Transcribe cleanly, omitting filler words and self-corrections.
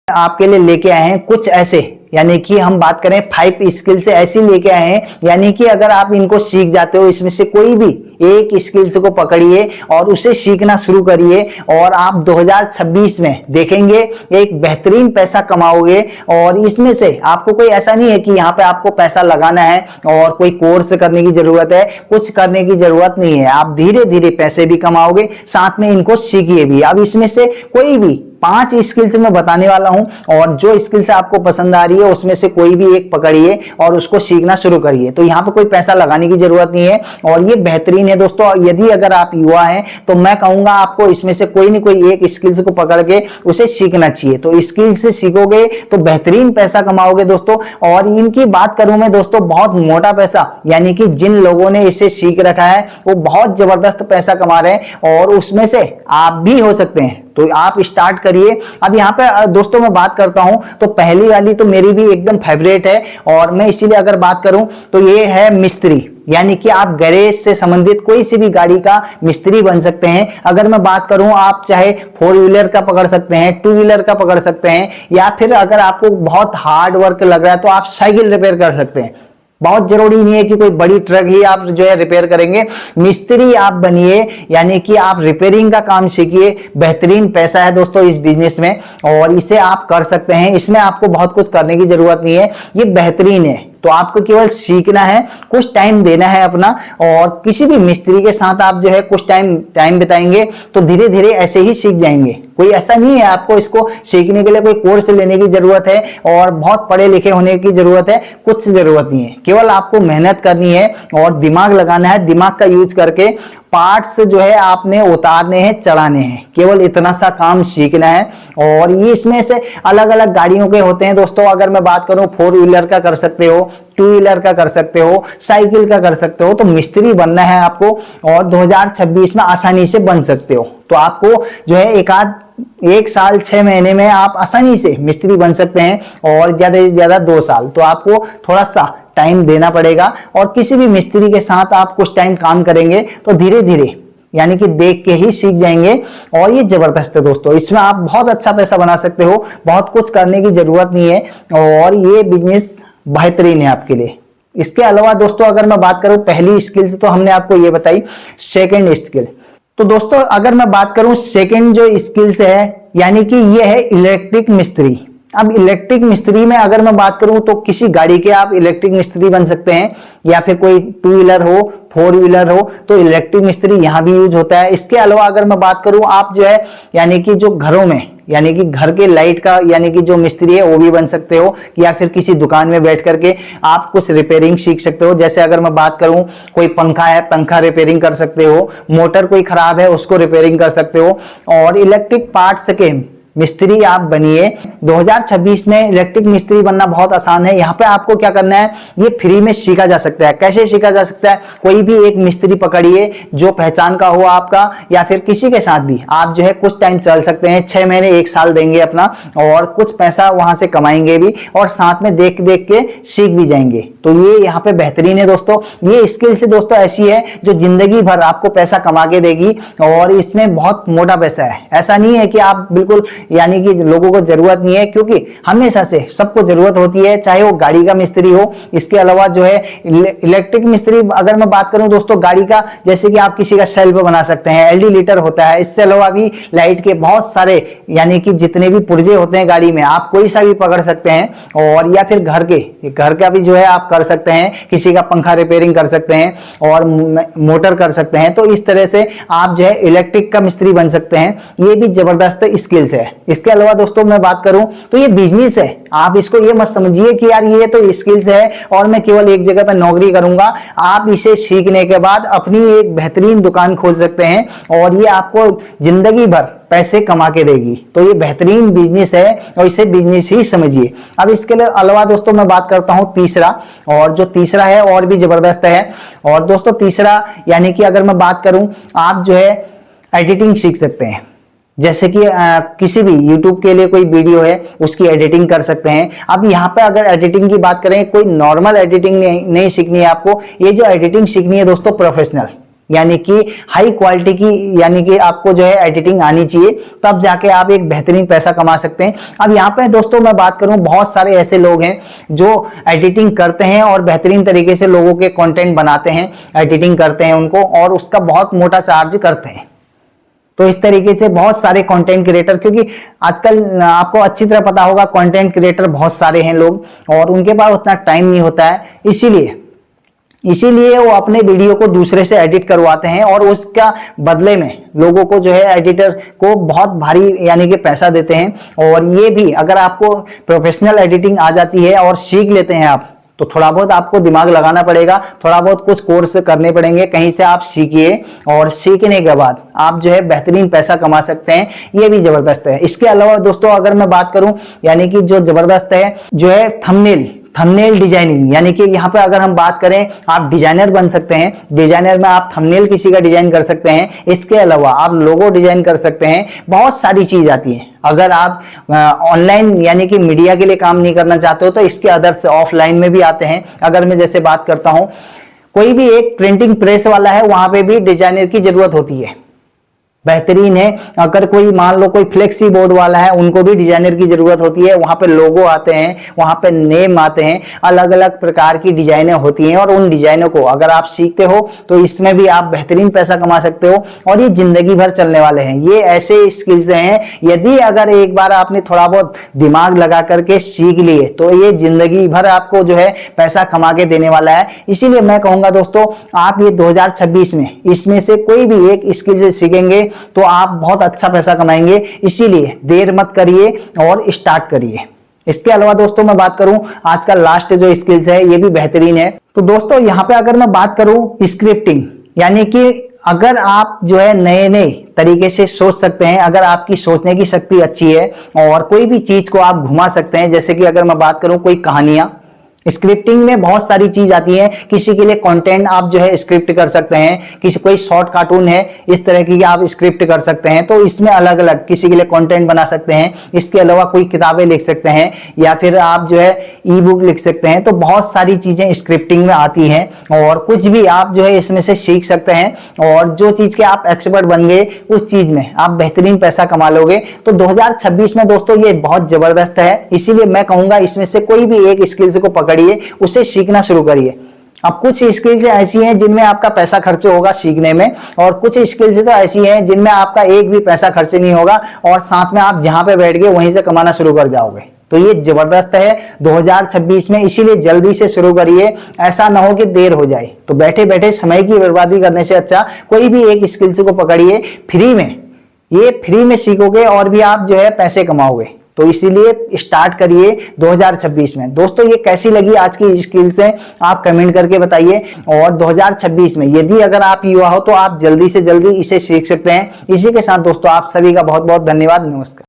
आपके लिए लेके आए हैं कुछ ऐसे, यानी कि हम बात करें 5 स्किल से ऐसी लेके आए हैं, यानी कि अगर आप इनको सीख जाते हो, इसमें से कोई भी एक स्किल्स को पकड़िए और उसे सीखना शुरू करिए और आप 2026 में देखेंगे एक बेहतरीन पैसा कमाओगे। और इसमें से आपको कोई ऐसा नहीं है कि यहाँ पे आपको पैसा लगाना है और कोई कोर्स करने की जरूरत है, कुछ करने की जरूरत नहीं है। आप धीरे धीरे पैसे भी कमाओगे, साथ में इनको सीखिए भी। अब इसमें से कोई भी 5 स्किल्स मैं बताने वाला हूं और जो स्किल्स आपको पसंद आ रही है उसमें से कोई भी एक पकड़िए और उसको सीखना शुरू करिए। तो यहाँ पे कोई पैसा लगाने की जरूरत नहीं है और ये बेहतरीन है दोस्तों। यदि अगर आप युवा हैं तो मैं कहूंगा आपको इसमें से कोई नहीं कोई एक स्किल्स को पकड़ के उसे सीखना चाहिए। तो स्किल्स से सीखोगे तो बेहतरीन पैसा कमाओगे दोस्तों। और इनकी बात करूं मैं दोस्तों, बहुत मोटा पैसा, यानी कि जिन लोगों ने इसे सीख रखा है वो बहुत जबरदस्त पैसा कमा रहे हैं और उसमें से आप भी हो सकते हैं। तो आप स्टार्ट करिए। अब यहाँ पे दोस्तों मैं बात करता हूं तो पहली वाली तो मेरी भी एकदम फेवरेट है और मैं इसीलिए अगर बात करूं तो ये है मिस्त्री, यानी कि आप गैरेज से संबंधित कोई सी भी गाड़ी का मिस्त्री बन सकते हैं। अगर मैं बात करूं आप चाहे 4 व्हीलर का पकड़ सकते हैं, 2 व्हीलर का पकड़ सकते हैं, या फिर अगर आपको बहुत हार्ड वर्क लग रहा है तो आप साइकिल रिपेयर कर सकते हैं। बहुत जरूरी नहीं है कि कोई बड़ी ट्रक ही आप जो है रिपेयर करेंगे, मिस्त्री आप बनिए, यानी कि आप रिपेयरिंग का काम सीखिए। बेहतरीन पैसा है दोस्तों इस बिजनेस में और इसे आप कर सकते हैं। इसमें आपको बहुत कुछ करने की जरूरत नहीं है, ये बेहतरीन है। तो आपको केवल सीखना है, कुछ टाइम देना है अपना, और किसी भी मिस्त्री के साथ आप जो है कुछ टाइम बिताएंगे तो धीरे धीरे ऐसे ही सीख जाएंगे। कोई ऐसा नहीं है आपको इसको सीखने के लिए कोई कोर्स लेने की जरूरत है और बहुत पढ़े लिखे होने की जरूरत है, कुछ जरूरत नहीं है। केवल आपको मेहनत करनी है और दिमाग लगाना है। दिमाग का यूज करके पार्ट्स जो है आपने उतारने हैं, चढ़ाने हैं, केवल इतना सा काम सीखना है। और ये इसमें से अलग अलग गाड़ियों के होते हैं दोस्तों। अगर मैं बात करूं 4 व्हीलर का कर सकते हो, 2 व्हीलर का कर सकते हो, साइकिल का कर सकते हो। तो मिस्त्री बनना है आपको और 2026 में आसानी से बन सकते हो। तो आपको जो है एक साल 6 महीने में आप आसानी से मिस्त्री बन सकते हैं और ज्यादा से ज्यादा 2 साल। तो आपको थोड़ा सा टाइम देना पड़ेगा और किसी भी मिस्त्री के साथ आप कुछ टाइम काम करेंगे तो धीरे धीरे, यानी कि देख के ही सीख जाएंगे। और ये जबरदस्त है दोस्तों, इसमें आप बहुत अच्छा पैसा बना सकते हो, बहुत कुछ करने की जरूरत नहीं है और ये बिजनेस बेहतरीन है आपके लिए। इसके अलावा दोस्तों अगर मैं बात करूं, पहली स्किल्स तो हमने आपको ये बताई। सेकेंड स्किल, तो दोस्तों अगर मैं बात करूं सेकेंड जो स्किल्स है, यानी कि ये है इलेक्ट्रिक मिस्त्री। अब इलेक्ट्रिक मिस्त्री में अगर मैं बात करूं तो किसी गाड़ी के आप इलेक्ट्रिक मिस्त्री बन सकते हैं, या फिर कोई 2 व्हीलर हो, 4 व्हीलर हो, तो इलेक्ट्रिक मिस्त्री यहां भी यूज होता है। इसके अलावा अगर मैं बात करूं आप जो है, यानी कि जो घरों में, यानी कि घर के लाइट का, यानी कि जो मिस्त्री है वो भी बन सकते हो, या फिर किसी दुकान में बैठ करके आप कुछ रिपेयरिंग सीख सकते हो। जैसे अगर मैं बात करूं कोई पंखा है, पंखा रिपेयरिंग कर सकते हो, मोटर कोई खराब है उसको रिपेयरिंग कर सकते हो। और इलेक्ट्रिक पार्ट्स के मिस्त्री आप बनिए। 2026 में इलेक्ट्रिक मिस्त्री बनना बहुत आसान है। यहाँ पे आपको क्या करना है, ये फ्री में सीखा जा सकता है। कैसे सीखा जा सकता है, कोई भी एक मिस्त्री पकड़िए जो पहचान का हो आपका, या फिर किसी के साथ भी आप जो है कुछ टाइम चल सकते हैं। 6 महीने 1 साल देंगे अपना और कुछ पैसा वहां से कमाएंगे भी और साथ में देख देख के सीख भी जाएंगे। तो ये यहाँ पे बेहतरीन है दोस्तों। ये स्किल से दोस्तों ऐसी है जो जिंदगी भर आपको पैसा कमा के देगी और इसमें बहुत मोटा पैसा है। ऐसा नहीं है कि आप बिल्कुल, यानी कि लोगों को जरूरत नहीं है, क्योंकि हमेशा से सबको जरूरत होती है, चाहे वो गाड़ी का मिस्त्री हो। इसके अलावा जो है इलेक्ट्रिक मिस्त्री अगर मैं बात करूं दोस्तों गाड़ी का, जैसे कि आप किसी का शेल्फ बना सकते हैं, एलडी लीटर होता है। इसके अलावा भी लाइट के बहुत सारे, यानी कि जितने भी पुर्जे होते हैं गाड़ी में, आप कोई सा भी पकड़ सकते हैं। और या फिर घर का भी जो है आप कर सकते हैं, किसी का पंखा रिपेयरिंग कर सकते हैं और मोटर कर सकते हैं। तो इस तरह से आप जो है इलेक्ट्रिक का मिस्त्री बन सकते हैं। ये भी जबरदस्त स्किल्स है। इसके अलावा दोस्तों मैं बात करूं तो ये बिजनेस है। आप इसको ये मत समझिए कि यार ये तो स्किल्स है और मैं केवल एक जगह पर नौकरी करूंगा। आप इसे सीखने के बाद अपनी एक बेहतरीन दुकान खोल सकते हैं और ये आपको जिंदगी भर पैसे कमा के देगी। तो ये बेहतरीन बिजनेस है और इसे बिजनेस ही समझिए। अब इसके अलावा दोस्तों मैं बात करता हूं तीसरा, और जो तीसरा है और भी जबरदस्त है। और दोस्तों तीसरा, यानी कि अगर मैं बात करूं, आप जो है एडिटिंग सीख सकते हैं। जैसे कि किसी भी YouTube के लिए कोई वीडियो है उसकी एडिटिंग कर सकते हैं। अब यहाँ पे अगर एडिटिंग की बात करें, कोई नॉर्मल एडिटिंग नहीं सीखनी है आपको। ये जो एडिटिंग सीखनी है दोस्तों प्रोफेशनल, यानी कि हाई क्वालिटी की, यानी कि आपको जो है एडिटिंग आनी चाहिए, तब जाके आप एक बेहतरीन पैसा कमा सकते हैं। अब यहाँ पे दोस्तों मैं बात करूं, बहुत सारे ऐसे लोग हैं जो एडिटिंग करते हैं और बेहतरीन तरीके से लोगों के कंटेंट बनाते हैं, एडिटिंग करते हैं उनको, और उसका बहुत मोटा चार्ज करते हैं। तो इस तरीके से बहुत सारे कंटेंट क्रिएटर, क्योंकि आजकल आपको अच्छी तरह पता होगा कंटेंट क्रिएटर बहुत सारे हैं लोग, और उनके पास उतना टाइम नहीं होता है, इसीलिए वो अपने वीडियो को दूसरे से एडिट करवाते हैं और उसका बदले में लोगों को जो है एडिटर को बहुत भारी यानी कि पैसा देते हैं। और ये भी अगर आपको प्रोफेशनल एडिटिंग आ जाती है और सीख लेते हैं आप, तो थोड़ा बहुत आपको दिमाग लगाना पड़ेगा, थोड़ा बहुत कुछ कोर्स करने पड़ेंगे, कहीं से आप सीखिए, और सीखने के बाद आप जो है बेहतरीन पैसा कमा सकते हैं। ये भी जबरदस्त है। इसके अलावा दोस्तों अगर मैं बात करूं, यानी कि जो जबरदस्त है जो है थंबनेल डिजाइनिंग, यानी कि यहाँ पे अगर हम बात करें, आप डिजाइनर बन सकते हैं। डिजाइनर में आप थंबनेल किसी का डिजाइन कर सकते हैं, इसके अलावा आप लोगो डिजाइन कर सकते हैं, बहुत सारी चीज आती है। अगर आप ऑनलाइन यानी कि मीडिया के लिए काम नहीं करना चाहते हो तो इसके अदर्स ऑफलाइन में भी आते हैं। अगर मैं जैसे बात करता हूं, कोई भी एक प्रिंटिंग प्रेस वाला है, वहां पे भी डिजाइनर की जरूरत होती है, बेहतरीन है। अगर कोई मान लो कोई फ्लेक्सी बोर्ड वाला है, उनको भी डिजाइनर की जरूरत होती है, वहां पे लोगो आते हैं, वहां पे नेम आते हैं, अलग अलग प्रकार की डिजाइनें होती हैं, और उन डिजाइनों को अगर आप सीखते हो तो इसमें भी आप बेहतरीन पैसा कमा सकते हो, और ये जिंदगी भर चलने वाले हैं। ये ऐसे स्किल्स हैं, यदि अगर एक बार आपने थोड़ा बहुत दिमाग लगा करके सीख लिए तो ये जिंदगी भर आपको जो है पैसा कमा के देने वाला है। इसीलिए मैं कहूंगा दोस्तों, आप ये 2026 में इसमें से कोई भी एक स्किल से सीखेंगे तो आप बहुत अच्छा पैसा कमाएंगे। इसीलिए देर मत करिए और स्टार्ट करिए। इसके अलावा दोस्तों मैं बात करूं, आज का लास्ट जो स्किल्स है ये भी बेहतरीन है। तो दोस्तों यहां पे अगर मैं बात करूं स्क्रिप्टिंग, यानी कि अगर आप जो है नए नए तरीके से सोच सकते हैं, अगर आपकी सोचने की शक्ति अच्छी है और कोई भी चीज को आप घुमा सकते हैं, जैसे कि अगर मैं बात करूं कोई कहानियां, स्क्रिप्टिंग में बहुत सारी चीज आती है। किसी के लिए कंटेंट आप जो है स्क्रिप्ट कर सकते हैं, किसी कोई शॉर्ट कार्टून है इस तरह की आप स्क्रिप्ट कर सकते हैं, तो इसमें अलग अलग किसी के लिए कंटेंट बना सकते हैं। इसके अलावा कोई किताबें लिख सकते हैं, या फिर आप जो है ई बुक लिख सकते हैं। तो बहुत सारी चीजें स्क्रिप्टिंग में आती हैं, और कुछ भी आप जो है इसमें से सीख सकते हैं, और जो चीज के आप एक्सपर्ट बन गए उस चीज में आप बेहतरीन पैसा कमा लोगे। तो 2026 में दोस्तों ये बहुत जबरदस्त है। इसीलिए मैं कहूंगा इसमें से कोई भी एक स्किल्स को पकड़िए, उसे सीखना शुरू करिए। अब कुछ स्किल्स ऐसी हैं जिनमें आपका पैसा खर्च होगा सीखने में, और कुछ स्किल्स तो ऐसी हैं जिनमें आपका एक भी पैसा खर्च नहीं होगा, और साथ में आप जहां पे बैठ गए वहीं से कमाना शुरू कर जाओगे। तो ये जबरदस्त है 2026 में, इसीलिए जल्दी से शुरू करिए, ऐसा ना हो कि देर हो जाए। तो बैठे बैठे समय की बर्बादी करने से अच्छा कोई भी एक स्किल्स को पकड़िए, फ्री में, ये फ्री में सीखोगे और भी आप जो है पैसे कमाओगे। तो इसीलिए स्टार्ट करिए 2026 में। दोस्तों ये कैसी लगी आज की स्किल्स है, आप कमेंट करके बताइए। और 2026 में यदि अगर आप युवा हो तो आप जल्दी से जल्दी इसे सीख सकते हैं। इसी के साथ दोस्तों आप सभी का बहुत बहुत धन्यवाद। नमस्कार।